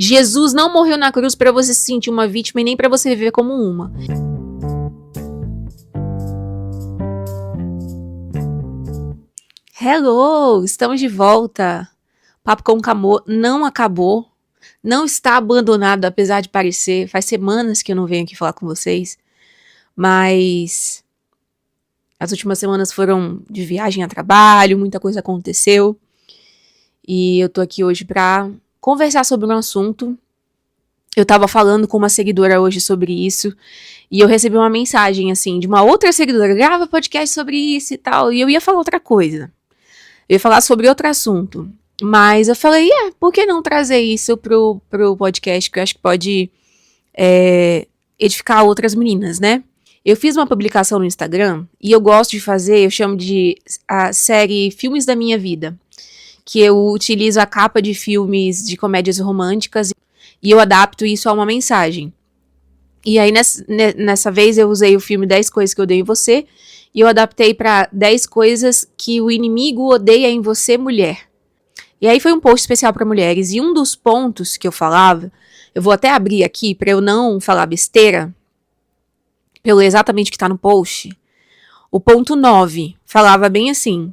Jesus não morreu na cruz para você se sentir uma vítima e nem para você viver como uma. Hello, estamos de volta. Papo com Camô não acabou, não está abandonado, apesar de parecer. Faz semanas que eu não venho aqui falar com vocês, mas as últimas semanas foram de viagem a trabalho, muita coisa aconteceu. E eu tô aqui hoje pra conversar sobre um assunto. Eu tava falando com uma seguidora hoje sobre isso, e eu recebi uma mensagem, assim, de uma outra seguidora, grava podcast sobre isso e tal, e eu ia falar outra coisa. Eu ia falar sobre outro assunto. Mas eu falei, por que não trazer isso pro podcast, que eu acho que pode edificar outras meninas, né? Eu fiz uma publicação no Instagram, e eu gosto de fazer, eu chamo de a série Filmes da Minha Vida, que eu utilizo a capa de filmes de comédias românticas, e eu adapto isso a uma mensagem. E aí, nessa vez, eu usei o filme 10 Coisas que Eu Odeio em Você, e eu adaptei para 10 coisas que o inimigo odeia em você, mulher. E aí foi um post especial para mulheres, e um dos pontos que eu falava, eu vou até abrir aqui para eu não falar besteira, pelo exatamente o que tá no post. O ponto 9 fala bem assim,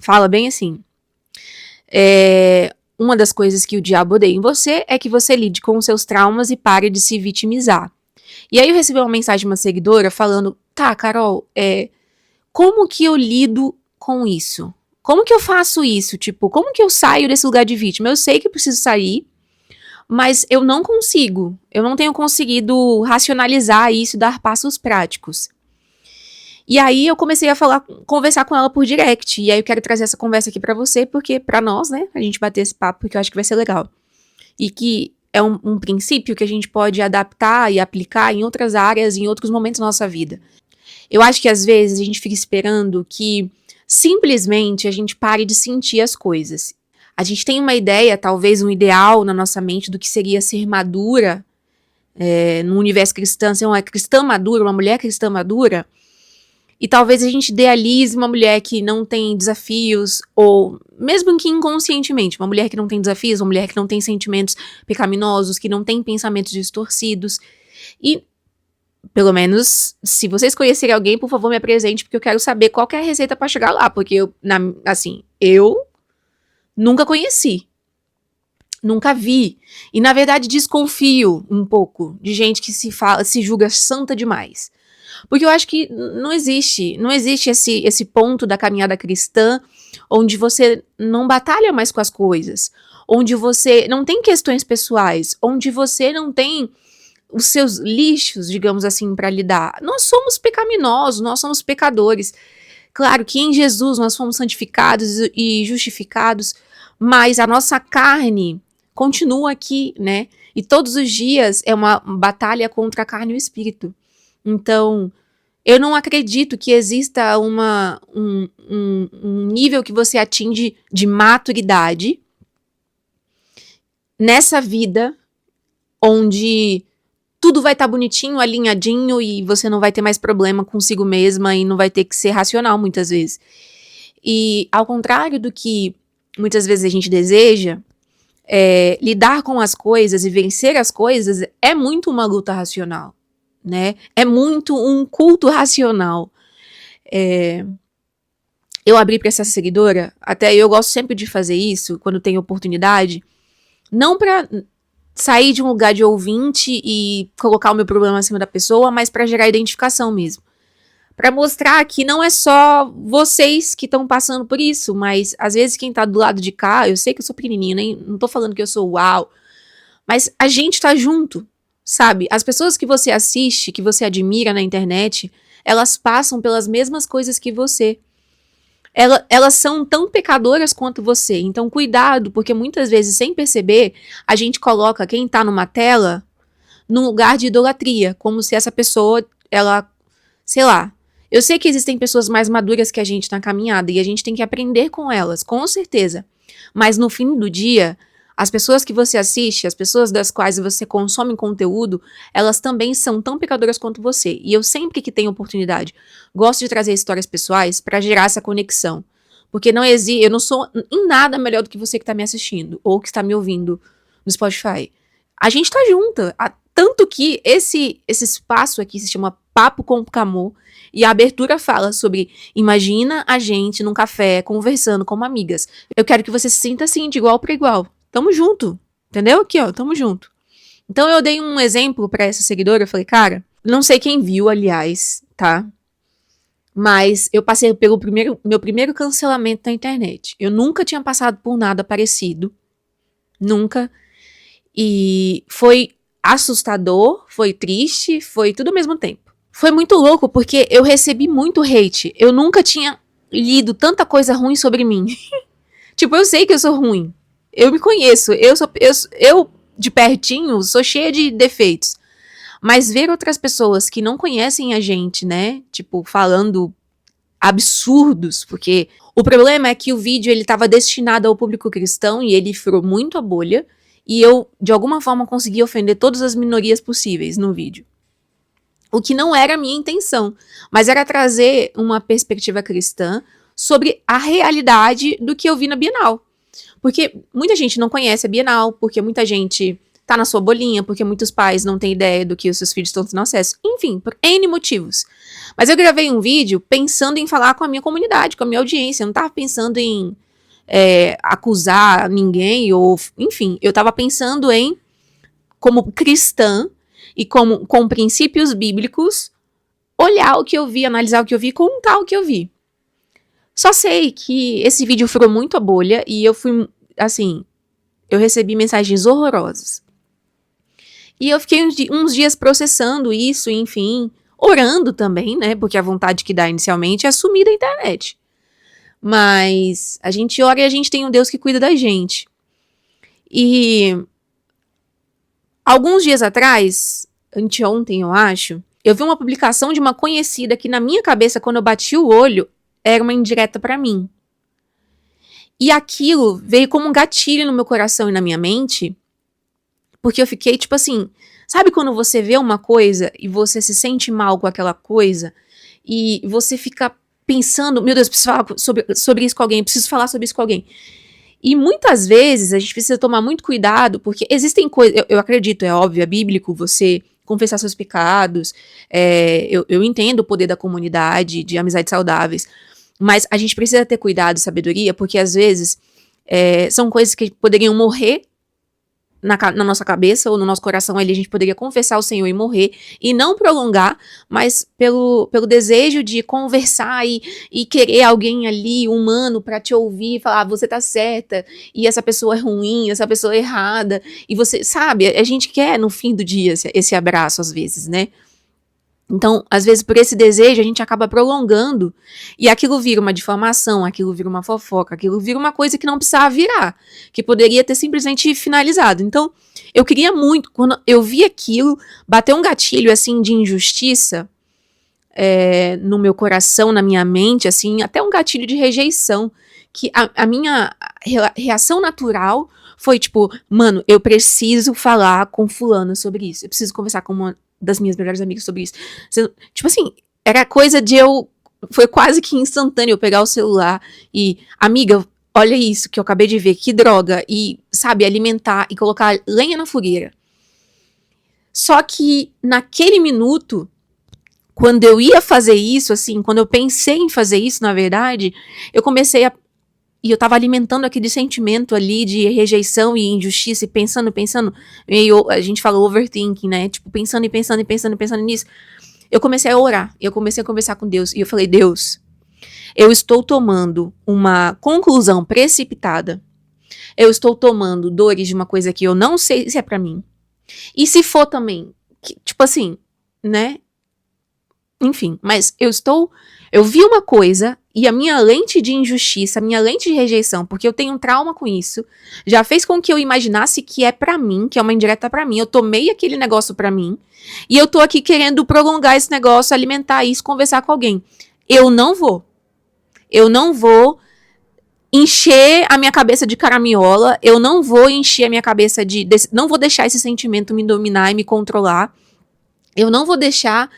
uma das coisas que o diabo odeia em você é que você lide com os seus traumas e pare de se vitimizar. E aí eu recebi uma mensagem de uma seguidora falando, tá, Carol, como que eu lido com isso? Como que eu faço isso? Tipo, como que eu saio desse lugar de vítima? Eu sei que eu preciso sair, mas eu não consigo. Eu não tenho conseguido racionalizar isso e dar passos práticos. E aí eu comecei a conversar com ela por direct. E aí eu quero trazer essa conversa aqui pra você, porque pra nós, né, a gente bater esse papo, porque eu acho que vai ser legal. E que é um princípio que a gente pode adaptar e aplicar em outras áreas, em outros momentos da nossa vida. Eu acho que às vezes a gente fica esperando que simplesmente a gente pare de sentir as coisas. A gente tem uma ideia, talvez um ideal na nossa mente do que seria ser madura, no universo cristão, ser uma cristã madura, uma mulher cristã madura. E talvez a gente idealize uma mulher que não tem desafios, ou mesmo que inconscientemente, uma mulher que não tem desafios, uma mulher que não tem sentimentos pecaminosos, que não tem pensamentos distorcidos. E, pelo menos, se vocês conhecerem alguém, por favor, me apresente, porque eu quero saber qual que é a receita pra chegar lá, porque eu nunca conheci. Nunca vi. E, na verdade, desconfio um pouco de gente que se julga santa demais. Porque eu acho que não existe esse ponto da caminhada cristã onde você não batalha mais com as coisas, onde você não tem questões pessoais, onde você não tem os seus lixos, digamos assim, para lidar. Nós somos pecaminosos, nós somos pecadores. Claro que em Jesus nós fomos santificados e justificados, mas a nossa carne continua aqui, né? E todos os dias é uma batalha contra a carne e o espírito. Então, eu não acredito que exista um nível que você atinge de maturidade nessa vida onde tudo vai estar bonitinho, alinhadinho e você não vai ter mais problema consigo mesma e não vai ter que ser racional muitas vezes. E ao contrário do que muitas vezes a gente deseja, lidar com as coisas e vencer as coisas é muito uma luta racional. Né? É muito um culto racional. Eu abri para essa seguidora, até eu gosto sempre de fazer isso, quando tenho oportunidade, não para sair de um lugar de ouvinte e colocar o meu problema acima da pessoa, mas para gerar identificação mesmo. Para mostrar que não é só vocês que estão passando por isso, mas às vezes quem tá do lado de cá, eu sei que eu sou pequenininha, não tô falando que eu sou uau, mas a gente tá junto. Sabe, as pessoas que você assiste, que você admira na internet, elas passam pelas mesmas coisas que você. Elas são tão pecadoras quanto você. Então, cuidado, porque muitas vezes, sem perceber, a gente coloca quem tá numa tela num lugar de idolatria, como se essa pessoa, sei lá. Eu sei que existem pessoas mais maduras que a gente na caminhada e a gente tem que aprender com elas, com certeza. Mas no fim do dia, as pessoas que você assiste, as pessoas das quais você consome conteúdo, elas também são tão pecadoras quanto você. E eu sempre que tenho oportunidade, gosto de trazer histórias pessoais para gerar essa conexão. Porque eu não sou em nada melhor do que você que está me assistindo ou que está me ouvindo no Spotify. a gente tá junta. Tanto que esse espaço aqui se chama Papo com Camô, e a abertura fala sobre, imagina a gente num café, conversando como amigas. Eu quero que você se sinta assim, de igual para igual. Tamo junto, entendeu? Aqui, ó, tamo junto. Então eu dei um exemplo pra essa seguidora, eu falei, cara, não sei quem viu, aliás, tá? Mas eu passei pelo meu primeiro cancelamento na internet. Eu nunca tinha passado por nada parecido. Nunca. E foi assustador, foi triste, foi tudo ao mesmo tempo. Foi muito louco porque eu recebi muito hate. Eu nunca tinha lido tanta coisa ruim sobre mim. Tipo, eu sei que eu sou ruim. Eu me conheço. Eu de pertinho, sou cheia de defeitos. Mas ver outras pessoas que não conhecem a gente, né? Tipo, falando absurdos, porque o problema é que o vídeo ele estava destinado ao público cristão e ele furou muito a bolha. E eu, de alguma forma, consegui ofender todas as minorias possíveis no vídeo. O que não era a minha intenção, mas era trazer uma perspectiva cristã sobre a realidade do que eu vi na Bienal. Porque muita gente não conhece a Bienal, porque muita gente tá na sua bolinha, porque muitos pais não têm ideia do que os seus filhos estão tendo acesso. Enfim, por N motivos. Mas eu gravei um vídeo pensando em falar com a minha comunidade, com a minha audiência. Eu não tava pensando em acusar ninguém, ou enfim, eu tava pensando em, como cristã e com princípios bíblicos, olhar o que eu vi, analisar o que eu vi, contar o que eu vi. Só sei que esse vídeo furou muito a bolha e eu fui, assim, eu recebi mensagens horrorosas. E eu fiquei uns dias processando isso, enfim, orando também, né, porque a vontade que dá inicialmente é sumir da internet. Mas a gente ora e a gente tem um Deus que cuida da gente. E alguns dias atrás, anteontem eu acho, eu vi uma publicação de uma conhecida que na minha cabeça, quando eu bati o olho, era uma indireta pra mim. E aquilo veio como um gatilho no meu coração e na minha mente, porque eu fiquei tipo assim, sabe quando você vê uma coisa e você se sente mal com aquela coisa e você fica pensando, meu Deus, preciso falar sobre isso com alguém, preciso falar sobre isso com alguém. E muitas vezes a gente precisa tomar muito cuidado, porque existem coisas, eu acredito, é óbvio, é bíblico você confessar seus pecados, eu entendo o poder da comunidade, de amizades saudáveis, mas a gente precisa ter cuidado e sabedoria, porque às vezes são coisas que poderiam morrer na nossa cabeça ou no nosso coração, ali a gente poderia confessar ao Senhor e morrer, e não prolongar, mas pelo desejo de conversar e querer alguém ali, humano, pra te ouvir e falar, você tá certa, e essa pessoa é ruim, essa pessoa é errada, e você, sabe, a gente quer no fim do dia esse abraço às vezes, né? Então, às vezes, por esse desejo, a gente acaba prolongando e aquilo vira uma difamação, aquilo vira uma fofoca, aquilo vira uma coisa que não precisava virar, que poderia ter simplesmente finalizado. Então, eu queria muito, quando eu vi aquilo, bater um gatilho, assim, de injustiça no meu coração, na minha mente, assim, até um gatilho de rejeição, que a minha reação natural foi tipo, mano, eu preciso falar com fulano sobre isso, eu preciso conversar com uma das minhas melhores amigas sobre isso. Tipo assim, era coisa de foi quase que instantâneo eu pegar o celular e, amiga, olha isso que eu acabei de ver, que droga, e, sabe, alimentar e colocar lenha na fogueira. Só que, naquele minuto, quando eu ia fazer isso, assim, quando eu pensei em fazer isso, na verdade, eu comecei e eu tava alimentando aquele sentimento ali de rejeição e injustiça, e pensando, meio, a gente fala overthinking, né? Tipo, pensando nisso. Eu comecei a orar, eu comecei a conversar com Deus, e eu falei, Deus, eu estou tomando uma conclusão precipitada, eu estou tomando dores de uma coisa que eu não sei se é pra mim, e se for também, tipo assim, né? Enfim, mas eu vi uma coisa e a minha lente de injustiça, a minha lente de rejeição, porque eu tenho um trauma com isso, já fez com que eu imaginasse que é pra mim, que é uma indireta pra mim, eu tomei aquele negócio pra mim, e eu tô aqui querendo prolongar esse negócio, alimentar isso, conversar com alguém. Eu não vou encher a minha cabeça de caraminhola, eu não vou encher a minha cabeça não vou deixar esse sentimento me dominar e me controlar, eu não vou deixar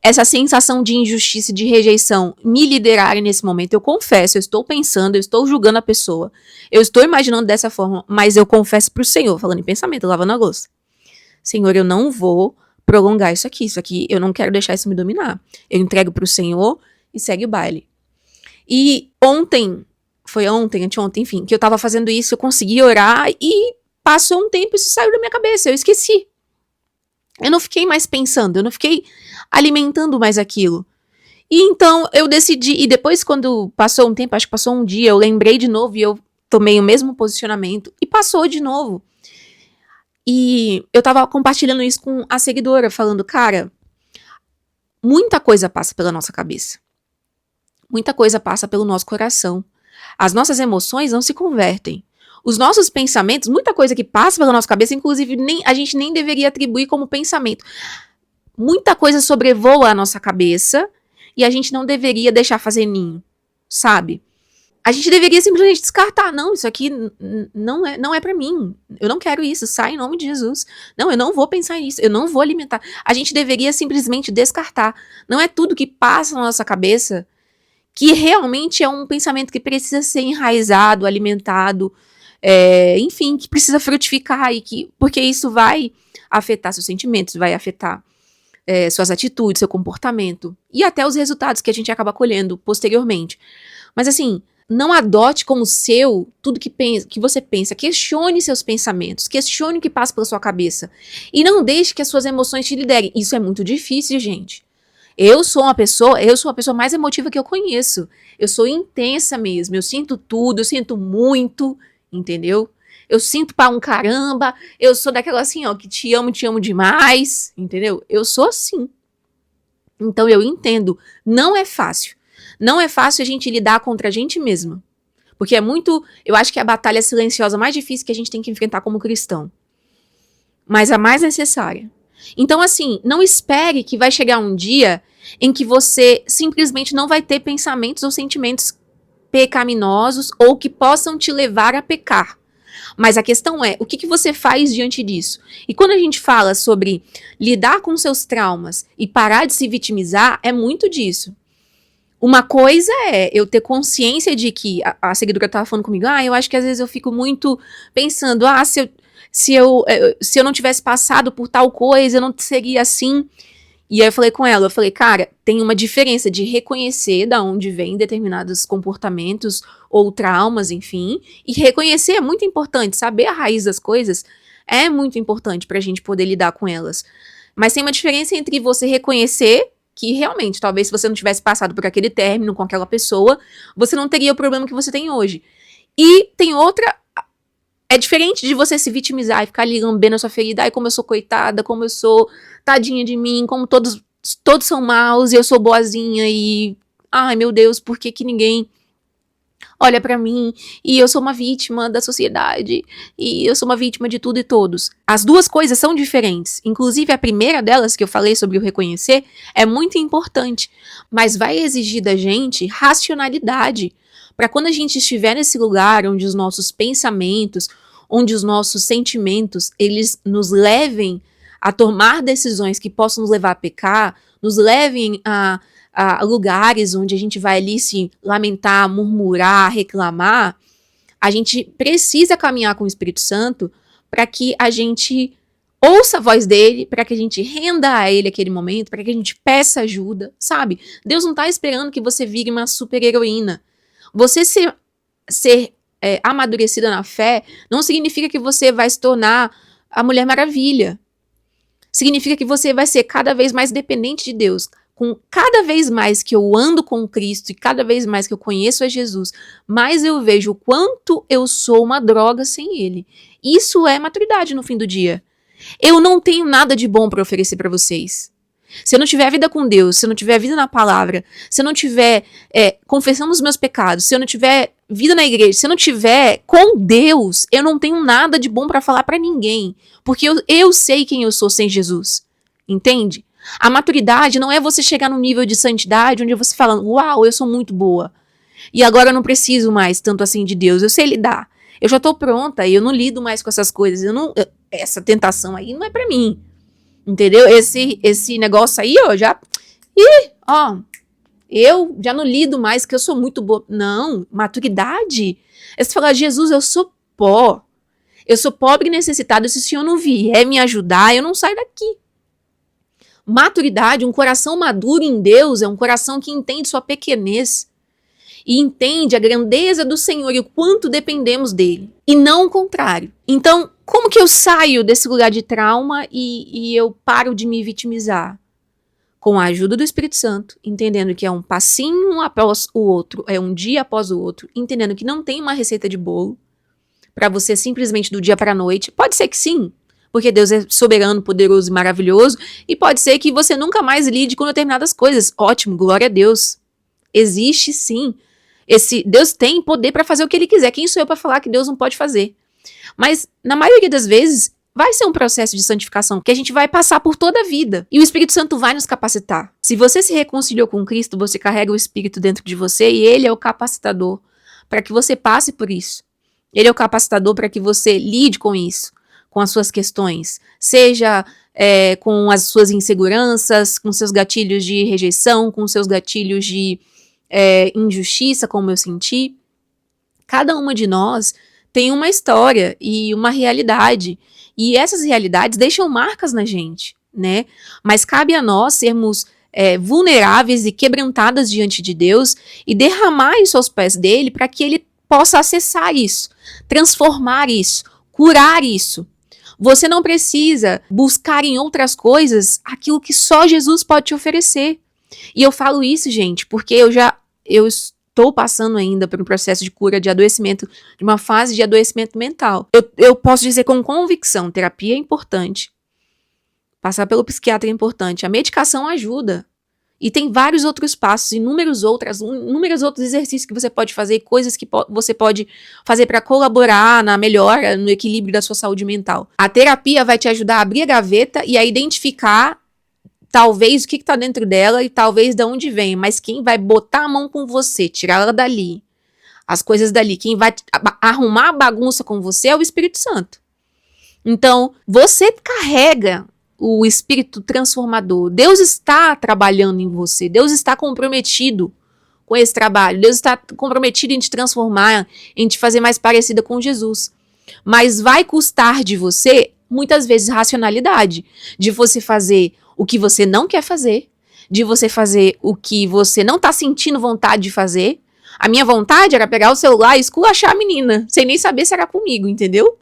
essa sensação de injustiça e de rejeição me liderarem nesse momento. Eu confesso, eu estou pensando, eu estou julgando a pessoa, eu estou imaginando dessa forma, mas eu confesso pro Senhor, falando em pensamento, lavando a louça. Senhor, eu não vou prolongar isso aqui eu não quero deixar isso me dominar. Eu entrego pro Senhor e segue o baile. E anteontem, enfim, que eu tava fazendo isso, eu consegui orar e passou um tempo e isso saiu da minha cabeça, eu esqueci. Eu não fiquei mais pensando, eu não fiquei alimentando mais aquilo. E então eu decidi, e depois quando passou um tempo, acho que passou um dia, eu lembrei de novo e eu tomei o mesmo posicionamento e passou de novo. E eu tava compartilhando isso com a seguidora, falando, cara, muita coisa passa pela nossa cabeça. Muita coisa passa pelo nosso coração. As nossas emoções não se convertem. Os nossos pensamentos, muita coisa que passa pela nossa cabeça, inclusive a gente nem deveria atribuir como pensamento. Muita coisa sobrevoa a nossa cabeça e a gente não deveria deixar fazer ninho, sabe? A gente deveria simplesmente descartar. Não, isso aqui não é pra mim. Eu não quero isso, sai em nome de Jesus. Não, eu não vou pensar nisso, eu não vou alimentar. A gente deveria simplesmente descartar. Não é tudo que passa na nossa cabeça que realmente é um pensamento que precisa ser enraizado, alimentado, enfim, que precisa frutificar, porque isso vai afetar seus sentimentos, vai afetar suas atitudes, seu comportamento, e até os resultados que a gente acaba colhendo posteriormente. Mas assim, não adote como seu tudo que você pensa, questione seus pensamentos, questione o que passa pela sua cabeça, e não deixe que as suas emoções te liderem. Isso é muito difícil, gente. Eu sou a pessoa mais emotiva que eu conheço. Eu sou intensa mesmo. Eu sinto tudo, eu sinto muito, entendeu? Eu sinto pra um caramba. Eu sou daquela assim, ó, que te amo demais, entendeu? Eu sou assim. Então eu entendo. Não é fácil. Não é fácil a gente lidar contra a gente mesma. Porque eu acho que é a batalha silenciosa mais difícil que a gente tem que enfrentar como cristão. Mas a mais necessária. Então, assim, não espere que vai chegar um dia em que você simplesmente não vai ter pensamentos ou sentimentos pecaminosos ou que possam te levar a pecar. Mas a questão é, o que você faz diante disso? E quando a gente fala sobre lidar com seus traumas e parar de se vitimizar, é muito disso. Uma coisa é eu ter consciência de que, a seguidora estava falando comigo, eu acho que às vezes eu fico muito pensando, se eu não tivesse passado por tal coisa, eu não seria assim. E aí eu falei com ela, cara, tem uma diferença de reconhecer da onde vem determinados comportamentos ou traumas, enfim, e reconhecer é muito importante, saber a raiz das coisas é muito importante pra gente poder lidar com elas. Mas tem uma diferença entre você reconhecer que realmente, talvez se você não tivesse passado por aquele término com aquela pessoa, você não teria o problema que você tem hoje. E tem outra. É diferente de você se vitimizar e ficar ali lambendo a sua ferida. Ai, como eu sou coitada, como eu sou tadinha de mim, como todos são maus e eu sou boazinha e... Ai, meu Deus, por que ninguém olha pra mim? E eu sou uma vítima da sociedade. E eu sou uma vítima de tudo e todos. As duas coisas são diferentes. Inclusive, a primeira delas, que eu falei sobre o reconhecer, é muito importante. Mas vai exigir da gente racionalidade. Para quando a gente estiver nesse lugar onde os nossos pensamentos, onde os nossos sentimentos, eles nos levem a tomar decisões que possam nos levar a pecar, nos levem a lugares onde a gente vai ali se lamentar, murmurar, reclamar, a gente precisa caminhar com o Espírito Santo para que a gente ouça a voz dele, para que a gente renda a ele aquele momento, para que a gente peça ajuda, sabe? Deus não está esperando que você vire uma super heroína. Você ser amadurecida na fé não significa que você vai se tornar a Mulher Maravilha. Significa que você vai ser cada vez mais dependente de Deus. Com cada vez mais que eu ando com Cristo e cada vez mais que eu conheço a Jesus, mais eu vejo o quanto eu sou uma droga sem Ele. Isso é maturidade no fim do dia. Eu não tenho nada de bom para oferecer para vocês. Se eu não tiver vida com Deus, se eu não tiver vida na palavra, se eu não tiver confessando os meus pecados, se eu não tiver vida na igreja, se eu não tiver com Deus, eu não tenho nada de bom pra falar pra ninguém. Porque eu sei quem eu sou sem Jesus. Entende? A maturidade não é você chegar num nível de santidade onde você fala, uau, eu sou muito boa. E agora eu não preciso mais tanto assim de Deus, eu sei lidar. Eu já tô pronta e eu não lido mais com essas coisas. Essa tentação aí não é pra mim. Entendeu? Esse negócio aí, ó, Ó, eu já não lido mais que eu sou muito boa. Não, maturidade. É você falar, Jesus, eu sou pó. Eu sou pobre e necessitado. Se o Senhor não vier me ajudar, eu não saio daqui. Maturidade, um coração maduro em Deus, é um coração que entende sua pequenez e entende a grandeza do Senhor e o quanto dependemos dele, e não o contrário. Então, como que eu saio desse lugar de trauma e eu paro de me vitimizar? Com a ajuda do Espírito Santo, entendendo que é um passinho após o outro, é um dia após o outro, entendendo que não tem uma receita de bolo para você simplesmente do dia para a noite. Pode ser que sim, porque Deus é soberano, poderoso e maravilhoso, e pode ser que você nunca mais lide com determinadas coisas. Ótimo, glória a Deus. Existe sim. Deus tem poder para fazer o que ele quiser. Quem sou eu para falar que Deus não pode fazer? Mas, na maioria das vezes, vai ser um processo de santificação que a gente vai passar por toda a vida. E o Espírito Santo vai nos capacitar. Se você se reconciliou com Cristo, você carrega o Espírito dentro de você e ele é o capacitador para que você passe por isso. Ele é o capacitador para que você lide com isso, com as suas questões. Seja com as suas inseguranças, com seus gatilhos de rejeição, com seus gatilhos de injustiça, como eu senti. Cada uma de nós tem uma história e uma realidade, e essas realidades deixam marcas na gente, né? Mas cabe a nós sermos vulneráveis e quebrantadas diante de Deus e derramar isso aos pés dele para que ele possa acessar isso, transformar isso, curar isso. Você não precisa buscar em outras coisas aquilo que só Jesus pode te oferecer. E eu falo isso, gente, porque eu estou passando ainda por um processo de cura de adoecimento, de uma fase de adoecimento mental. Eu posso dizer com convicção, terapia é importante. Passar pelo psiquiatra é importante. A medicação ajuda. E tem vários outros passos, inúmeros outros exercícios que você pode fazer, coisas que você pode fazer para colaborar na melhora, no equilíbrio da sua saúde mental. A terapia vai te ajudar a abrir a gaveta e a identificar talvez o que está dentro dela e talvez de onde vem, mas quem vai botar a mão com você, tirar ela dali, as coisas dali, quem vai arrumar a bagunça com você é o Espírito Santo. Então, você carrega o Espírito transformador. Deus está trabalhando em você, Deus está comprometido com esse trabalho, Deus está comprometido em te transformar, em te fazer mais parecida com Jesus. Mas vai custar de você, muitas vezes, racionalidade, de você fazer o que você não quer fazer, de você fazer o que você não tá sentindo vontade de fazer. A minha vontade era pegar o celular e esculachar a menina, sem nem saber se era comigo, entendeu?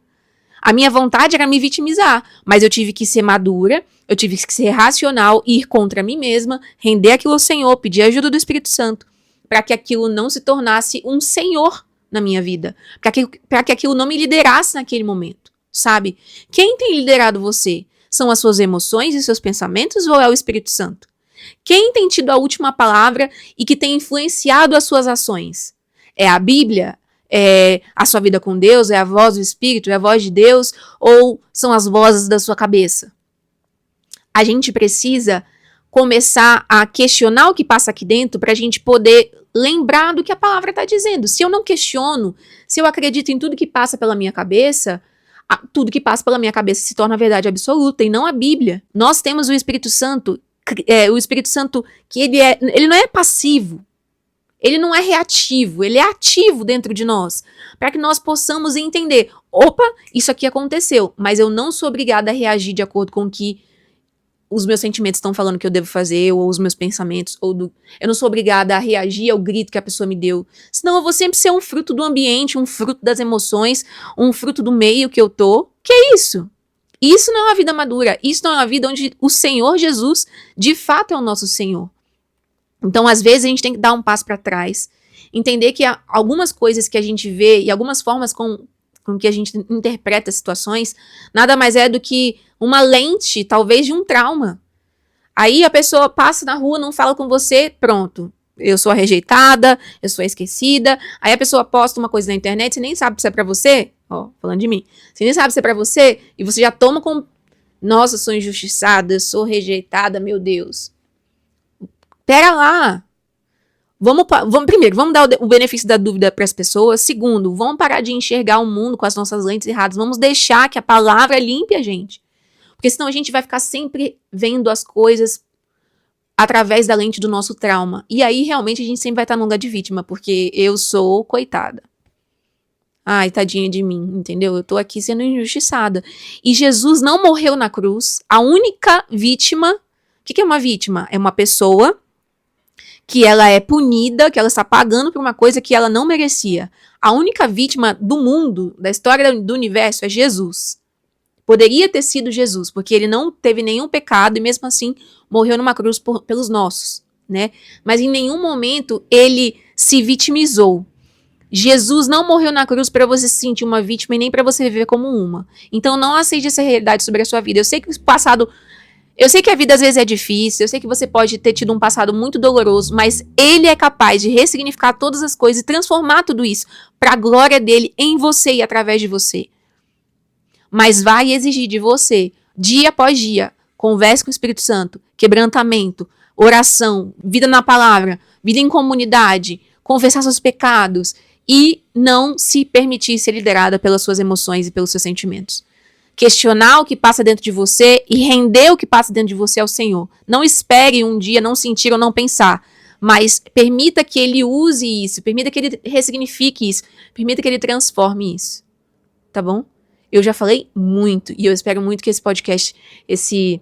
A minha vontade era me vitimizar, mas eu tive que ser madura, eu tive que ser racional, ir contra mim mesma, render aquilo ao Senhor, pedir a ajuda do Espírito Santo, para que aquilo não se tornasse um senhor na minha vida, para que aquilo não me liderasse naquele momento, sabe? Quem tem liderado você? São as suas emoções e seus pensamentos ou é o Espírito Santo? Quem tem tido a última palavra e que tem influenciado as suas ações? É a Bíblia? É a sua vida com Deus? É a voz do Espírito? É a voz de Deus? Ou são as vozes da sua cabeça? A gente precisa começar a questionar o que passa aqui dentro para a gente poder lembrar do que a palavra está dizendo. Se eu não questiono, se eu acredito em tudo que passa pela minha cabeça, tudo que passa pela minha cabeça se torna verdade absoluta e não a Bíblia. Nós temos o Espírito Santo que ele não é passivo, ele não é reativo, ele é ativo dentro de nós, para que nós possamos entender, opa, isso aqui aconteceu, mas eu não sou obrigada a reagir de acordo com o que os meus sentimentos estão falando que eu devo fazer, ou os meus pensamentos, eu não sou obrigada a reagir ao grito que a pessoa me deu, senão eu vou sempre ser um fruto do ambiente, um fruto das emoções, um fruto do meio que eu tô. Que é isso? Isso não é uma vida madura, isso não é uma vida onde o Senhor Jesus, de fato, é o nosso Senhor. Então, às vezes, a gente tem que dar um passo para trás, entender que há algumas coisas que a gente vê e algumas formas com que a gente interpreta situações, nada mais é do que uma lente, talvez, de um trauma. Aí a pessoa passa na rua, não fala com você, pronto. Eu sou a rejeitada, eu sou a esquecida. Aí a pessoa posta uma coisa na internet, você nem sabe se é pra você, ó, falando de mim, você nem sabe se é pra você, e você já toma como, nossa, eu sou injustiçada, eu sou rejeitada, meu Deus. Pera lá. Primeiro, vamos dar o benefício da dúvida para as pessoas. Segundo, vamos parar de enxergar o mundo com as nossas lentes erradas. Vamos deixar que a palavra limpe a gente. Porque senão a gente vai ficar sempre vendo as coisas através da lente do nosso trauma. E aí, realmente, a gente sempre vai estar no lugar de vítima, porque eu sou coitada. Ai, tadinha de mim, entendeu? Eu tô aqui sendo injustiçada. E Jesus não morreu na cruz. A única vítima... O que é uma vítima? É uma pessoa que ela é punida, que ela está pagando por uma coisa que ela não merecia. A única vítima do mundo, da história do universo, é Jesus. Poderia ter sido Jesus, porque ele não teve nenhum pecado e mesmo assim morreu numa cruz pelos nossos, né? Mas em nenhum momento ele se vitimizou. Jesus não morreu na cruz para você se sentir uma vítima e nem para você viver como uma. Então não aceite essa realidade sobre a sua vida. Eu sei que a vida às vezes é difícil, eu sei que você pode ter tido um passado muito doloroso, mas ele é capaz de ressignificar todas as coisas e transformar tudo isso para a glória dele em você e através de você. Mas vai exigir de você, dia após dia, converse com o Espírito Santo, quebrantamento, oração, vida na palavra, vida em comunidade, confessar seus pecados e não se permitir ser liderada pelas suas emoções e pelos seus sentimentos. Questionar o que passa dentro de você e render o que passa dentro de você ao Senhor. Não espere um dia não sentir ou não pensar, mas permita que Ele use isso, permita que Ele ressignifique isso, permita que Ele transforme isso. Tá bom? Eu já falei muito e eu espero muito que esse podcast, esse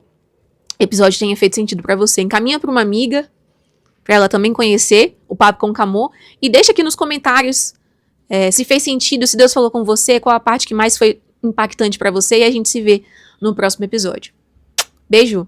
episódio tenha feito sentido pra você. Encaminha pra uma amiga, pra ela também conhecer o Papo com Camô e deixa aqui nos comentários se fez sentido, se Deus falou com você, qual a parte que mais foi impactante pra você e a gente se vê no próximo episódio. Beijo!